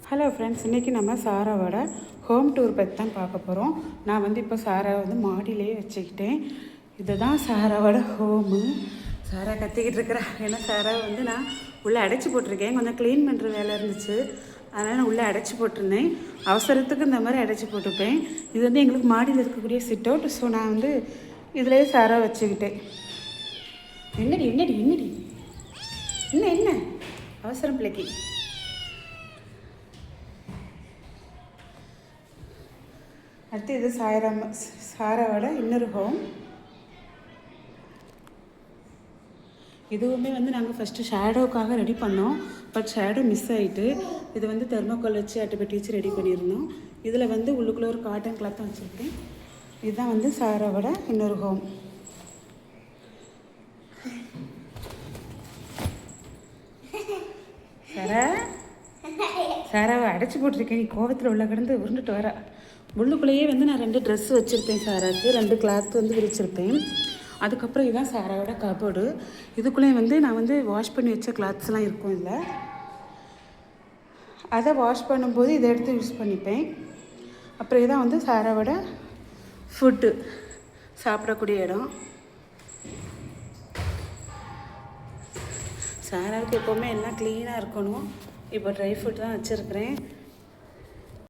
Hello friends, இன்றைக்கி நம்ம சாராவோட home tour பற்றி தான் பார்க்க போகிறோம். நான் வந்து இப்போ சாராவை வந்து மாடியிலே வச்சுக்கிட்டேன். இதுதான் சாராவோட ஹோமு. சாரா கத்திக்கிட்டு இருக்கிறா. ஏன்னா சாராவை வந்து நான் உள்ளே அடைச்சி போட்டிருக்கேன். கொஞ்சம் க்ளீன் பண்ணுற வேலை இருந்துச்சு, அதனால் நான் உள்ளே அடைச்சி போட்டிருந்தேன். அவசரத்துக்கு இந்த மாதிரி அடைச்சி போட்டுப்பேன். இது வந்து எங்களுக்கு மாடியில் இருக்கக்கூடிய சிட் அவுட். ஸோ நான் வந்து இதிலே சாரா வச்சுக்கிட்டேன். என்னடி என்னடி என்னடி என்ன அவசரம் பிள்ளைக்கு. அடுத்து இது சாராவோட இன்னொரு ஹோம். இதுவுமே வந்து நாங்கள் ஃபஸ்ட்டு ஷேடோவுக்காக ரெடி பண்ணோம். பட் ஷேடோ மிஸ் ஆகிட்டு இது வந்து தெர்மோகால் வச்சு அட்டைப்பட்டி வச்சு ரெடி பண்ணியிருந்தோம். இதில் வந்து உள்ளுக்குள்ளே ஒரு காட்டன் கிளாத்தும் வச்சுருக்கேன். இதுதான் வந்து சாராவோட இன்னொரு ஹோம். சாராவை அடைச்சி போட்டிருக்கேன். நீ கோவத்தில் உள்ள கிடந்து உருண்டுட்டு வர. உள்ளுக்குள்ளேயே வந்து நான் 2 ட்ரெஸ்ஸு வச்சுருப்பேன். சாராவுக்கு 2 கிளாத் வந்து விரிச்சிருப்பேன். அதுக்கப்புறம் இதுதான் சாராவோட கபோர்டு. இதுக்குள்ளேயும் வந்து நான் வந்து வாஷ் பண்ணி வச்ச கிளாத்ஸ்லாம் இருக்கும். இதில் அதை வாஷ் பண்ணும்போது இதை எடுத்து யூஸ் பண்ணிப்பேன். அப்புறம் இதான் வந்து சாராவோட ஃபுட்டு சாப்பிடக்கூடிய இடம். சாராவுக்கு எப்போவுமே எல்லாம் க்ளீனாக இருக்கணும். இப்போ ட்ரை ஃப்ரூட் தான் வச்சுருக்கிறேன்.